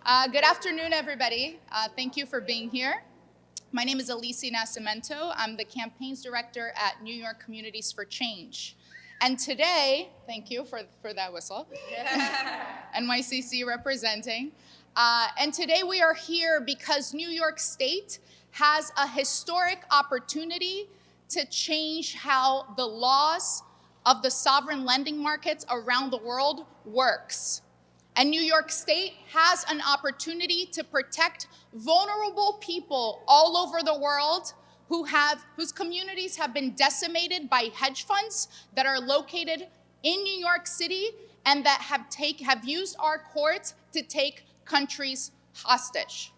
Good afternoon, everybody. Thank you for being here. My name is A.5290. I'm the campaigns director at New York Communities for Change. And today, thank you for that whistle, NYCC representing. And today we are here because New York State has a historic opportunity to change how the laws of the sovereign lending markets around the world works. And New York State has an opportunity to protect vulnerable people all over the world whose communities have been decimated by hedge funds that are located in New York City and that have used our courts to take countries hostage.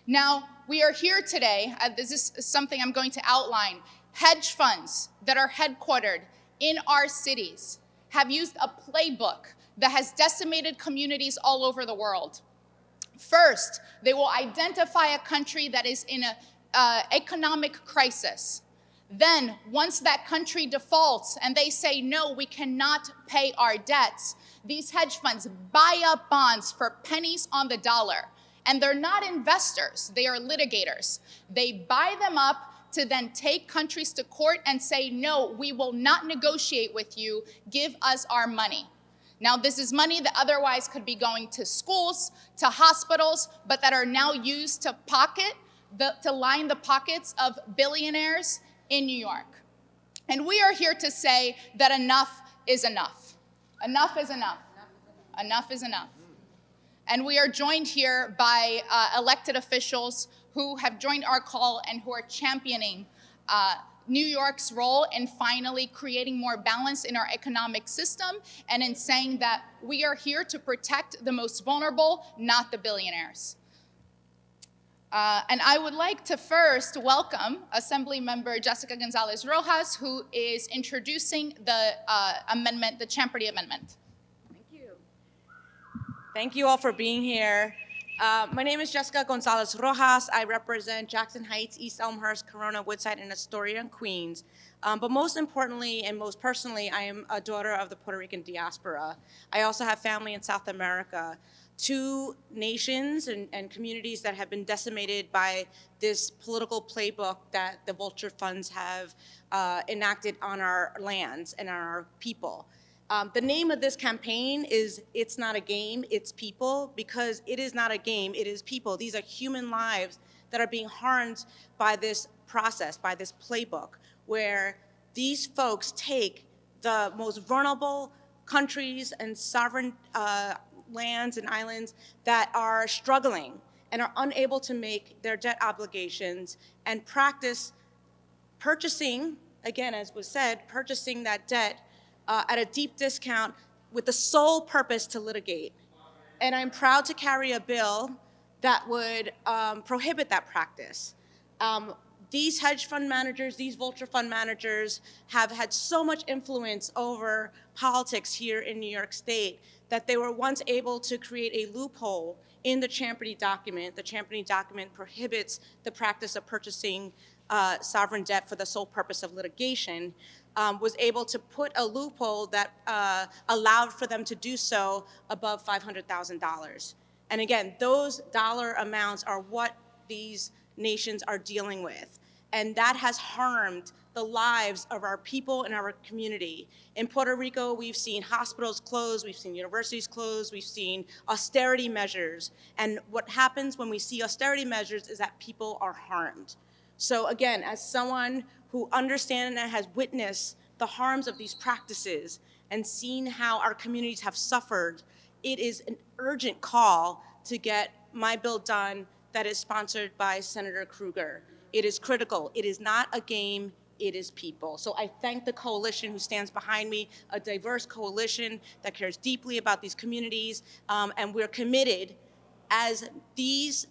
Now, we are here today, this is something I'm going to outline. Hedge funds that are headquartered in our cities have used a playbook that has decimated communities all over the world. First, they will identify a country that is in an economic crisis. Then, once that country defaults and they say, no, we cannot pay our debts, these hedge funds buy up bonds for pennies on the dollar. And they're not investors, they are litigators. They buy them up to then take countries to court and say, no, we will not negotiate with you, give us our money. Now, this is money that otherwise could be going to schools, to hospitals, but that are now used to line the pockets of billionaires in New York. And we are here to say that enough is enough. Enough is enough. Enough is enough. And we are joined here by elected officials who have joined our call and who are championing New York's role in finally creating more balance in our economic system and in saying that we are here to protect the most vulnerable, not the billionaires. And I would like to first welcome Assemblymember Jessica González-Rojas, who is introducing the amendment, the Champerty Amendment. Thank you. Thank you all for being here. My name is Jessica González-Rojas. I represent Jackson Heights, East Elmhurst, Corona, Woodside, and Astoria, and Queens. But most importantly and most personally, I am a daughter of the Puerto Rican diaspora. I also have family in South America. Two nations and communities that have been decimated by this political playbook that the vulture funds have enacted on our lands and on our people. The name of this campaign is It's Not a Game, It's People, because it is not a game, it is people. These are human lives that are being harmed by this process, by this playbook, where these folks take the most vulnerable countries and sovereign lands and islands that are struggling and are unable to make their debt obligations and practice purchasing, again, as was said, purchasing that debt at a deep discount with the sole purpose to litigate. And I'm proud to carry a bill that would prohibit that practice. These hedge fund managers, these vulture fund managers have had so much influence over politics here in New York State that they were once able to create a loophole in the Champerty document. The Champerty document prohibits the practice of purchasing sovereign debt for the sole purpose of litigation. Was able to put a loophole that allowed for them to do so above $500,000. And again, those dollar amounts are what these nations are dealing with. And that has harmed the lives of our people and our community. In Puerto Rico, we've seen hospitals close, we've seen universities close, we've seen austerity measures. And what happens when we see austerity measures is that people are harmed. So again, as someone who understands and has witnessed the harms of these practices and seen how our communities have suffered, it is an urgent call to get my bill done that is sponsored by Senator Krueger. It is critical. It is not a game, it is people. So I thank the coalition who stands behind me, a diverse coalition that cares deeply about these communities, and we're committed as these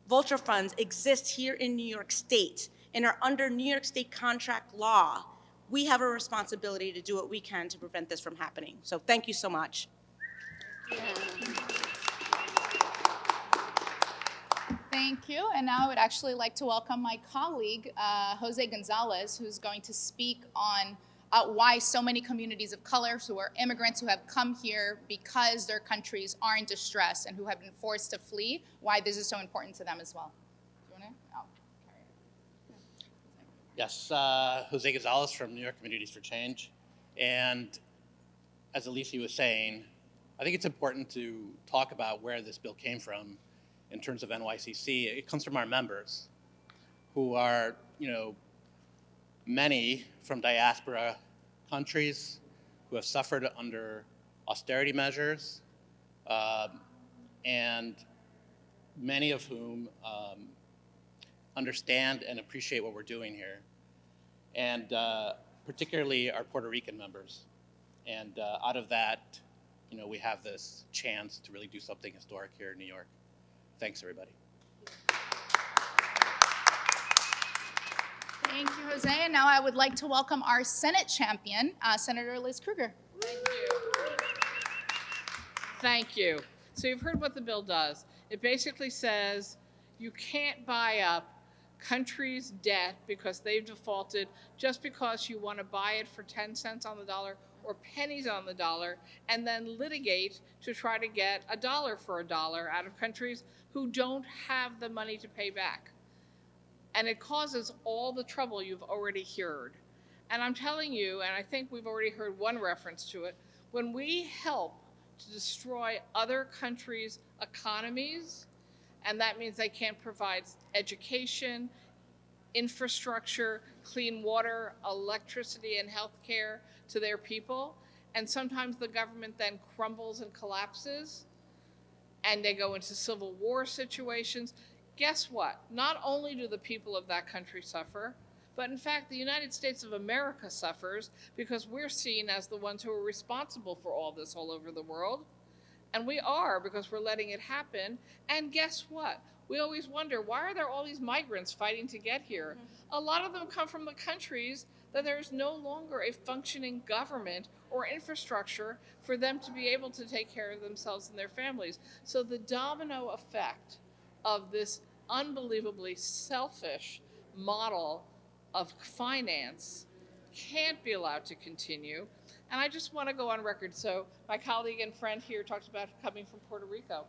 vulture funds exist here in New York State and are under New York State contract law. We have a responsibility to do what we can to prevent this from happening. So thank you so much. Thank you. And now I would actually like to welcome my colleague, Jose Gonzalez, who's going to speak on why so many communities of color who are immigrants who have come here because their countries are in distress and who have been forced to flee, why this is so important to them as well. Do you want to? Yes, Jose Gonzalez from New York Communities for Change. And as Alicia was saying, I think it's important to talk about where this bill came from in terms of NYCC. It comes from our members, who are, many from diaspora countries who have suffered under austerity measures, and many of whom understand and appreciate what we're doing here, and particularly our Puerto Rican members. And out of that, we have this chance to really do something historic here in New York. Thanks, everybody. Thank you, Jose. And now I would like to welcome our Senate champion, Senator Liz Krueger. Thank you. Thank you. So you've heard what the bill does. It basically says you can't buy up countries' debt because they've defaulted just because you want to buy it for 10 cents on the dollar or pennies on the dollar and then litigate to try to get a dollar for a dollar out of countries who don't have the money to pay back. And it causes all the trouble you've already heard. And I'm telling you, and I think we've already heard one reference to it, when we help to destroy other countries' economies, and that means they can't provide education, infrastructure, clean water, electricity, and healthcare to their people, and sometimes the government then crumbles and collapses, and they go into civil war situations. Guess what? Not only do the people of that country suffer, but in fact, the United States of America suffers because we're seen as the ones who are responsible for all this all over the world. And we are, because we're letting it happen. And guess what? We always wonder, why are there all these migrants fighting to get here? A lot of them come from the countries that there's no longer a functioning government or infrastructure for them to be able to take care of themselves and their families. So the domino effect of this unbelievably selfish model of finance can't be allowed to continue. And I just want to go on record. So my colleague and friend here talked about coming from Puerto Rico.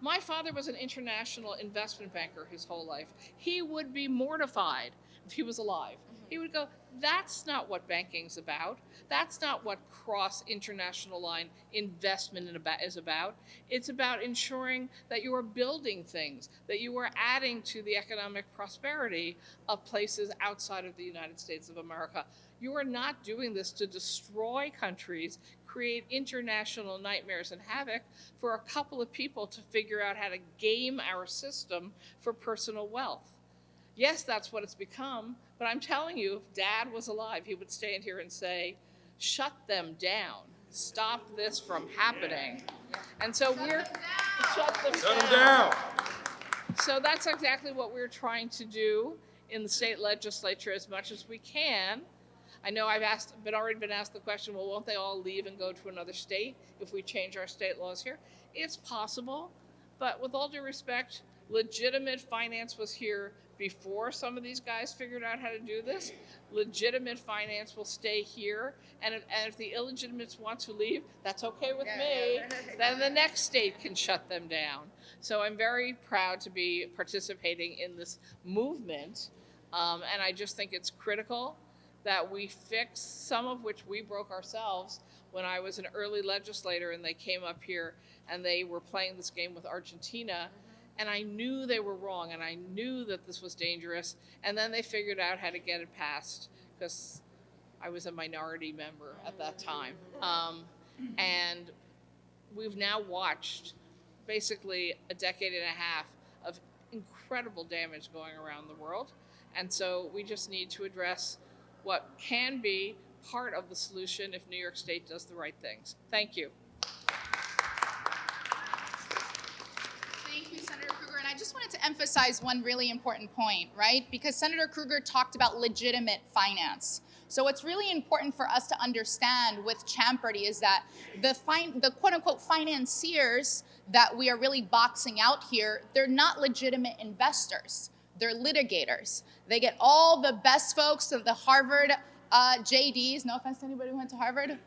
My father was an international investment banker his whole life. He would be mortified if he was alive. He would go, that's not what banking's about. That's not what cross-international line investment is about. It's about ensuring that you are building things, that you are adding to the economic prosperity of places outside of the United States of America. You are not doing this to destroy countries, create international nightmares and havoc for a couple of people to figure out how to game our system for personal wealth. Yes, that's what it's become, but I'm telling you, if Dad was alive, he would stand here and say, shut them down. Stop this from happening. And so shut them down. So that's exactly what we're trying to do in the state legislature as much as we can. I know I've already been asked the question, well, won't they all leave and go to another state if we change our state laws here? It's possible, but with all due respect, legitimate finance was here before some of these guys figured out how to do this. Legitimate finance will stay here, and if the illegitimates want to leave, that's okay with me. Then the next state can shut them down. So I'm very proud to be participating in this movement, and I just think it's critical that we fix some of which we broke ourselves when I was an early legislator and they came up here and they were playing this game with Argentina. And I knew they were wrong, and I knew that this was dangerous. And then they figured out how to get it passed because I was a minority member at that time. And we've now watched basically a decade and a half of incredible damage going around the world. And so we just need to address what can be part of the solution if New York State does the right things. Thank you. Thank you, Senator Krueger. And I just wanted to emphasize one really important point, right? Because Senator Krueger talked about legitimate finance. So what's really important for us to understand with Champerty is that the quote-unquote financiers that we are really boxing out here, they're not legitimate investors. They're litigators. They get all the best folks of the Harvard JDs, no offense to anybody who went to Harvard,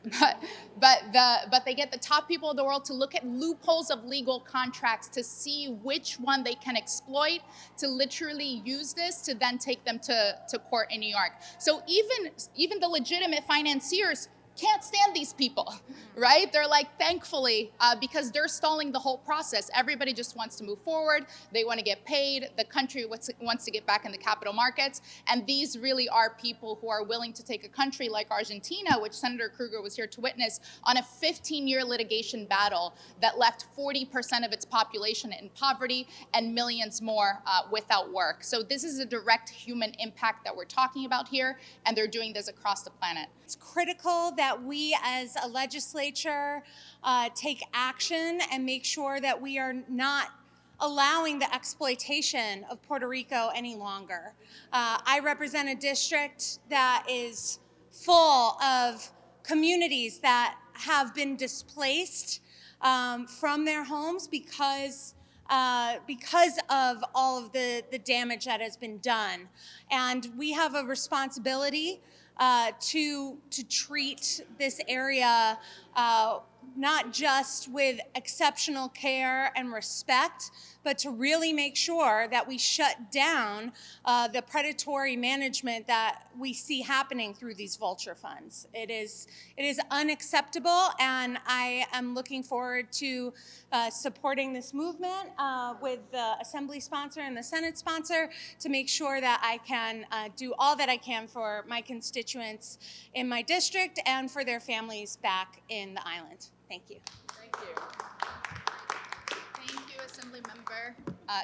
but they get the top people of the world to look at loopholes of legal contracts to see which one they can exploit, to literally use this to then take them to court in New York. So even the legitimate financiers can't stand these people, right? They're like, thankfully, because they're stalling the whole process. Everybody just wants to move forward. They want to get paid. The country wants to get back in the capital markets. And these really are people who are willing to take a country like Argentina, which Senator Krueger was here to witness, on a 15-year litigation battle that left 40% of its population in poverty and millions more without work. So this is a direct human impact that we're talking about here, and they're doing this across the planet. It's critical that we as a legislature take action and make sure that we are not allowing the exploitation of Puerto Rico any longer. I represent a district that is full of communities that have been displaced from their homes because of all of the damage that has been done. And we have a responsibility to treat this area not just with exceptional care and respect, but to really make sure that we shut down the predatory management that we see happening through these vulture funds. It is unacceptable, and I am looking forward to supporting this movement with the Assembly sponsor and the Senate sponsor to make sure that I can do all that I can for my constituents in my district and for their families back in the island. Thank you. Thank you. Thank you, Assemblymember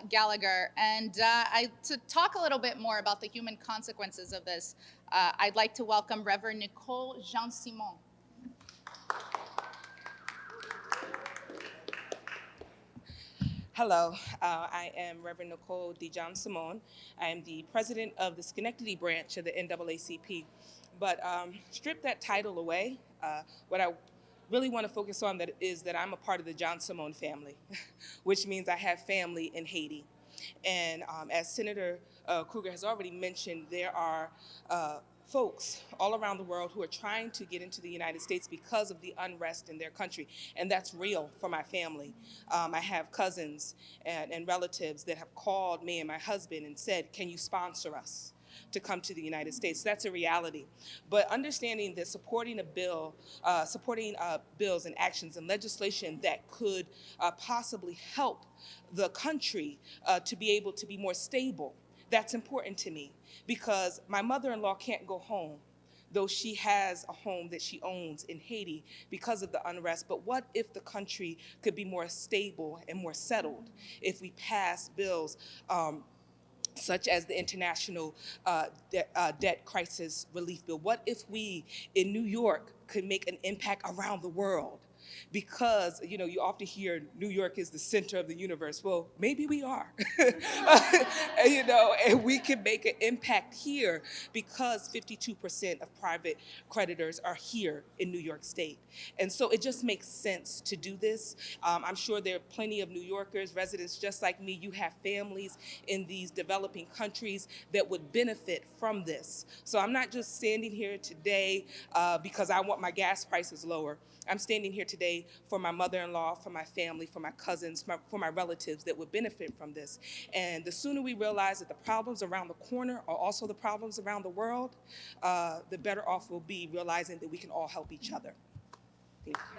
Gallagher. And to talk a little bit more about the human consequences of this, I'd like to welcome Reverend Nicole Jean-Simon. Hello, I am Reverend Nicole DeJohn-Simone. I am the president of the Schenectady branch of the NAACP. But strip that title away, what I really want to focus on is that I'm a part of the John-Simone family, which means I have family in Haiti. And as Senator Krueger has already mentioned, there are folks all around the world who are trying to get into the United States because of the unrest in their country. And that's real for my family. I have cousins and relatives that have called me and my husband and said, can you sponsor us to come to the United States? That's a reality. But understanding that supporting a bill, bills and actions and legislation that could possibly help the country to be able to be more stable, that's important to me, because my mother-in-law can't go home, though she has a home that she owns in Haiti because of the unrest. But what if the country could be more stable and more settled if we pass bills such as the International Debt Crisis Relief Bill? What if we in New York could make an impact around the world? Because, you know, you often hear New York is the center of the universe. Well, maybe we are. You know, and we can make an impact here because 52% of private creditors are here in New York State. And so it just makes sense to do this. I'm sure there are plenty of New Yorkers, residents just like me. You have families in these developing countries that would benefit from this. So I'm not just standing here today because I want my gas prices lower. I'm standing here today for my mother-in-law, for my family, for my cousins, for my relatives that would benefit from this. And the sooner we realize that the problems around the corner are also the problems around the world, the better off we'll be realizing that we can all help each other. Thank you.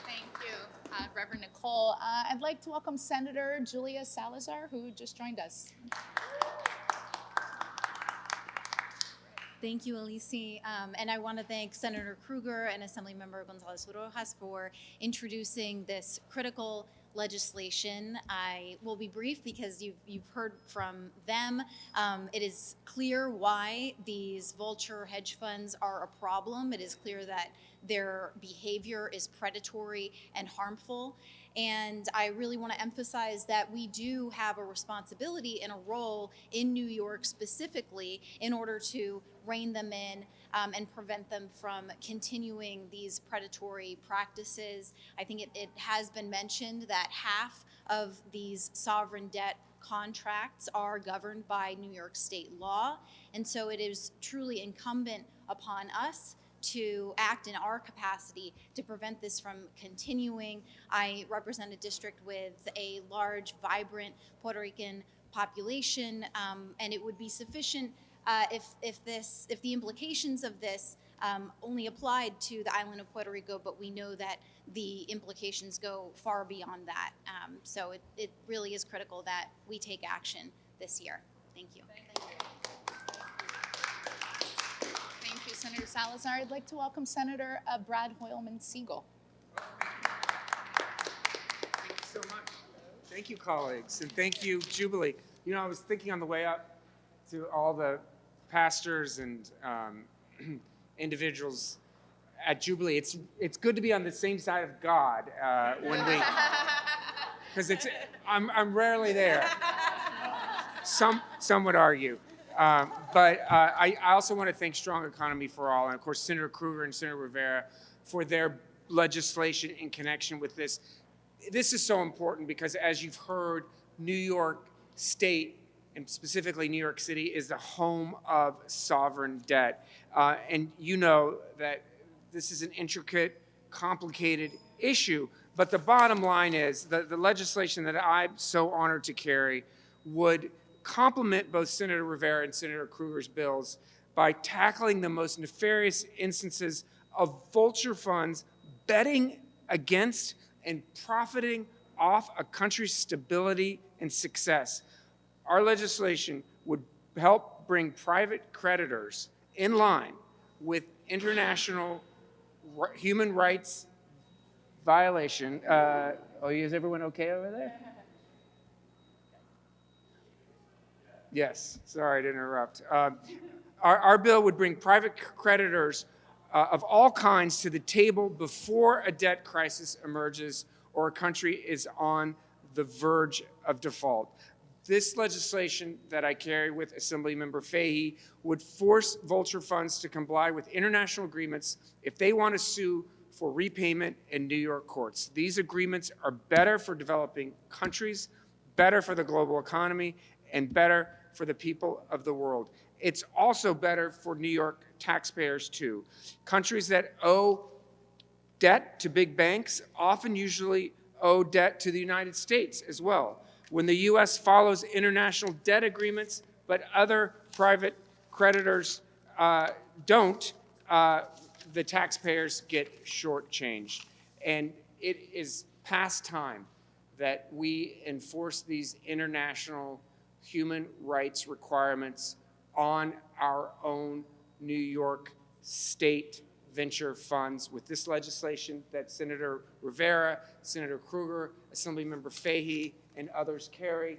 Thank you, Reverend Nicole. I'd like to welcome Senator Julia Salazar, who just joined us. Thank you, Elise. And I want to thank Senator Krueger and Assemblymember González-Rojas for introducing this critical legislation. I will be brief because you've heard from them. It is clear why these vulture hedge funds are a problem. It is clear that their behavior is predatory and harmful. And I really want to emphasize that we do have a responsibility and a role in New York specifically in order to rein them in and prevent them from continuing these predatory practices. I think it has been mentioned that half of these sovereign debt contracts are governed by New York state law. And so it is truly incumbent upon us to act in our capacity to prevent this from continuing. I represent a district with a large, vibrant Puerto Rican population, and it would be sufficient if the implications of this only applied to the island of Puerto Rico, but we know that the implications go far beyond that. So it really is critical that we take action this year. Thank you. Thank you, Senator Salazar. I'd like to welcome Senator Brad Hoylman-Siegel. Thank you so much. Thank you, colleagues, and thank you, Jubilee. You know, I was thinking on the way up to all the pastors and individuals at Jubilee. It's good to be on the same side of God when we, because I'm rarely there. Some would argue. But I also want to thank Strong Economy for All, and of course Senator Krueger and Senator Rivera for their legislation in connection with this. This is so important because, as you've heard, New York State, and specifically New York City, is the home of sovereign debt. And you know that this is an intricate, complicated issue. But the bottom line is that the legislation that I'm so honored to carry would complement both Senator Rivera and Senator Krueger's bills by tackling the most nefarious instances of vulture funds betting against and profiting off a country's stability and success. Our legislation would help bring private creditors in line with international human rights violation. Is everyone okay over there? Yes, sorry to interrupt. Our bill would bring private creditors of all kinds to the table before a debt crisis emerges or a country is on the verge of default. This legislation that I carry with Assemblymember Fahey would force vulture funds to comply with international agreements if they want to sue for repayment in New York courts. These agreements are better for developing countries, better for the global economy, and better for the people of the world. It's also better for New York taxpayers too. Countries that owe debt to big banks often usually owe debt to the United States as well. When the U.S. follows international debt agreements, but other private creditors don't, the taxpayers get shortchanged. And it is past time that we enforce these international human rights requirements on our own New York state venture funds. With this legislation that Senator Rivera, Senator Krueger, Assemblymember Fahey, and others carry,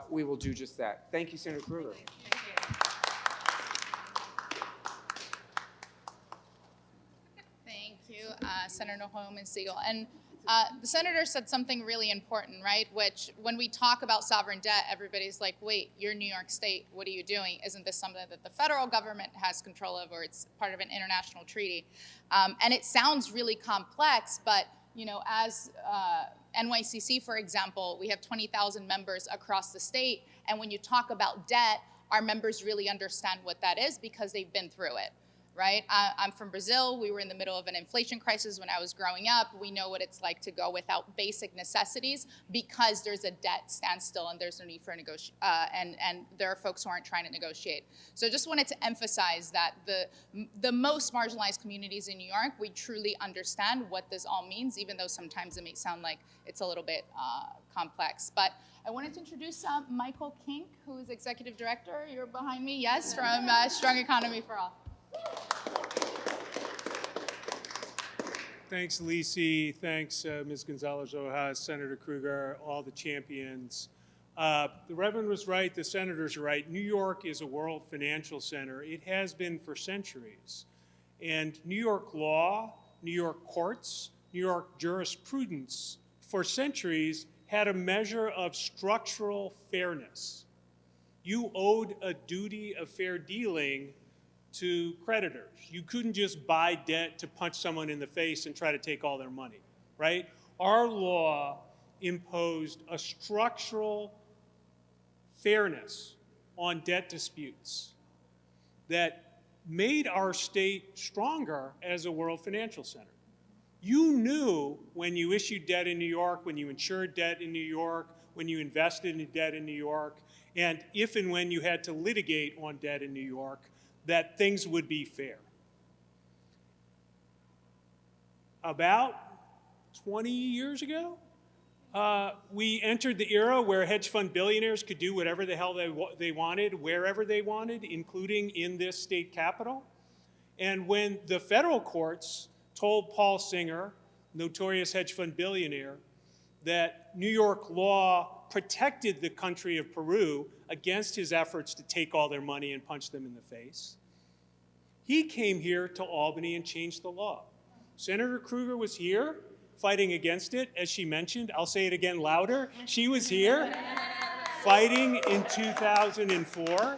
we will do just that. Thank you, Senator Krueger. Thank you, Senator Hoylman-Siegel. And the senator said something really important, right? Which, when we talk about sovereign debt, everybody's like, wait, you're New York State, what are you doing? Isn't this something that the federal government has control of, or it's part of an international treaty? And it sounds really complex, but you know, as NYCC, for example, we have 20,000 members across the state, and when you talk about debt, our members really understand what that is because they've been through it. Right? I'm from Brazil. We were in the middle of an inflation crisis when I was growing up. We know what it's like to go without basic necessities because there's a debt standstill and there's no need for negotiation, and there are folks who aren't trying to negotiate. So I just wanted to emphasize that the most marginalized communities in New York, we truly understand what this all means, even though sometimes it may sound like it's a little bit complex. But I wanted to introduce Michael Kink, who is Executive Director. You're behind me, yes, from Strong Economy for All. Thanks, Lisi. Thanks, Ms. González-Rojas, Senator Krueger, all the champions. The Reverend was right, the senators are right. New York is a world financial center. It has been for centuries. And New York law, New York courts, New York jurisprudence for centuries had a measure of structural fairness. You owed a duty of fair dealing to creditors. You couldn't just buy debt to punch someone in the face and try to take all their money, right? Our law imposed a structural fairness on debt disputes that made our state stronger as a world financial center. You knew when you issued debt in New York, when you insured debt in New York, when you invested in debt in New York, and if and when you had to litigate on debt in New York, that things would be fair. About 20 years ago, we entered the era where hedge fund billionaires could do whatever the hell they wanted, wherever they wanted, including in this state capital. And when the federal courts told Paul Singer, notorious hedge fund billionaire, that New York law protected the country of Peru against his efforts to take all their money and punch them in the face, he came here to Albany and changed the law. Senator Krueger was here fighting against it, as she mentioned. I'll say it again louder. She was here fighting in 2004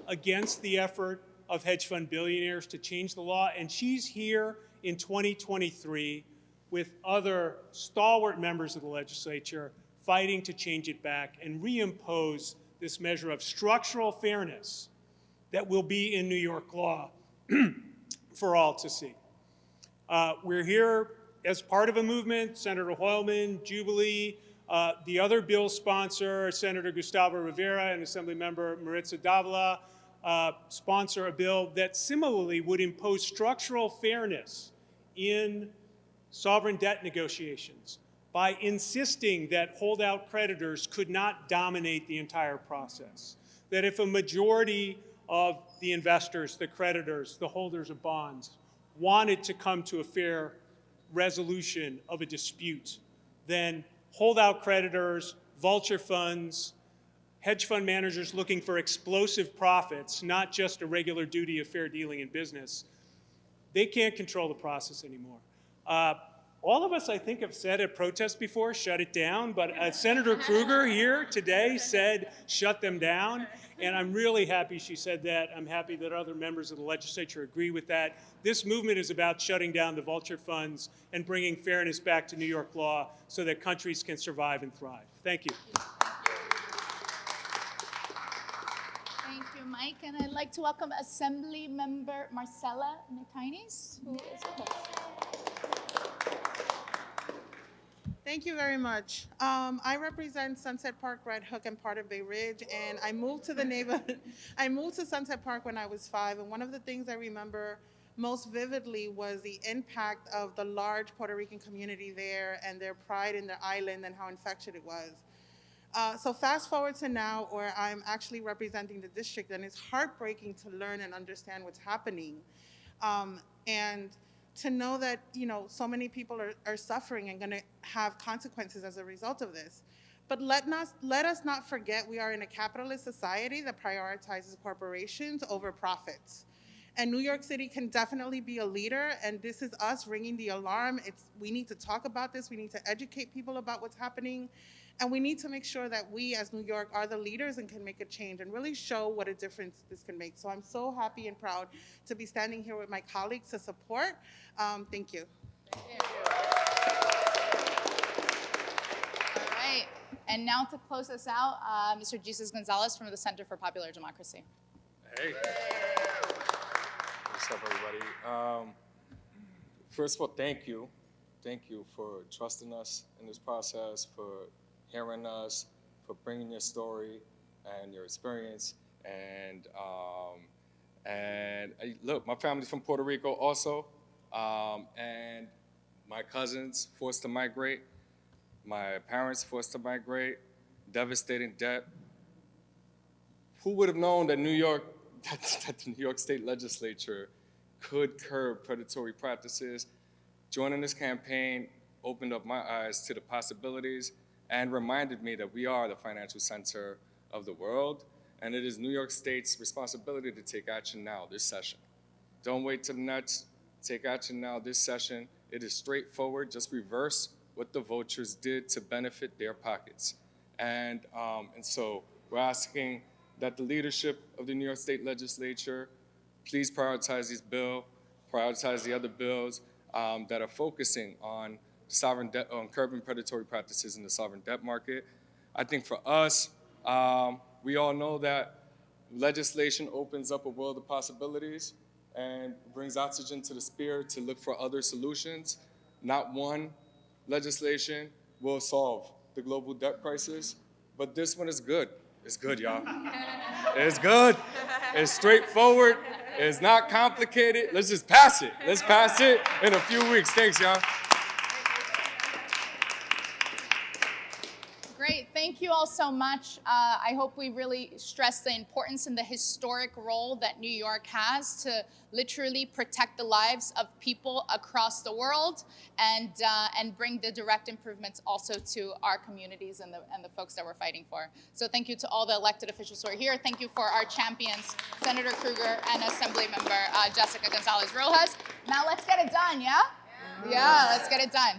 against the effort of hedge fund billionaires to change the law, and she's here in 2023 with other stalwart members of the legislature fighting to change it back and reimpose this measure of structural fairness that will be in New York law for all to see. We're here as part of a movement. Senator Hoylman, Jubilee, the other bill sponsor, Senator Gustavo Rivera and Assemblymember Maritza Davila, sponsor a bill that similarly would impose structural fairness in sovereign debt negotiations by insisting that holdout creditors could not dominate the entire process. That if a majority of the investors, the creditors, the holders of bonds, wanted to come to a fair resolution of a dispute, then holdout creditors, vulture funds, hedge fund managers looking for explosive profits, not just a regular duty of fair dealing in business, they can't control the process anymore. All of us, I think, have said at protests before, shut it down, but Senator Krueger here today said, shut them down, and I'm really happy she said that. I'm happy that other members of the legislature agree with that. This movement is about shutting down the vulture funds and bringing fairness back to New York law so that countries can survive and thrive. Thank you. Thank you, Mike. And I'd like to welcome Assemblymember Marcella Nitainis, who is with us. Thank you very much. I represent Sunset Park, Red Hook, and part of Bay Ridge, and I moved to the neighborhood. I moved to Sunset Park when I was 5, and one of the things I remember most vividly was the impact of the large Puerto Rican community there and their pride in their island and how infectious it was. So fast forward to now, where I'm actually representing the district, and it's heartbreaking to learn and understand what's happening. And to know that, you know, so many people are suffering and going to have consequences as a result of this. But let us not forget we are in a capitalist society that prioritizes corporations over profits. And New York City can definitely be a leader, and this is us ringing the alarm. We need to talk about this. We need to educate people about what's happening. And we need to make sure that we as New York are the leaders and can make a change and really show what a difference this can make. So I'm so happy and proud to be standing here with my colleagues to support. Thank you. All right. And now to close us out, Mr. Jesus Gonzalez from the Center for Popular Democracy. Hey. What's up, everybody? First of all, thank you. Thank you for trusting us in this process, for hearing us, for bringing your story and your experience. And look, my family's from Puerto Rico also, and my cousins forced to migrate, my parents forced to migrate, devastating debt. Who would have known that that the New York State Legislature could curb predatory practices? Joining this campaign opened up my eyes to the possibilities and reminded me that we are the financial center of the world, and it is New York State's responsibility to take action now, this session. Don't wait till the next, take action now, this session. It is straightforward, just reverse what the vultures did to benefit their pockets. And so we're asking that the leadership of the New York State Legislature please prioritize this bill, prioritize the other bills that are focusing on sovereign debt, on curbing predatory practices in the sovereign debt market. I think for us, We all know that legislation opens up a world of possibilities and brings oxygen to the spirit to look for other solutions. Not one legislation will solve the global debt crisis, but this one is good. It's good, y'all. It's good. It's straightforward. It's not complicated. Let's just pass it. Let's pass it in a few weeks. Thanks, y'all. Great, thank you all so much. I hope we really stress the importance and the historic role that New York has to literally protect the lives of people across the world and bring the direct improvements also to our communities and the folks that we're fighting for. So thank you to all the elected officials who are here. Thank you for our champions, Senator Krueger and Assemblymember Jessica González-Rojas. Now let's get it done, yeah? Yeah, let's get it done.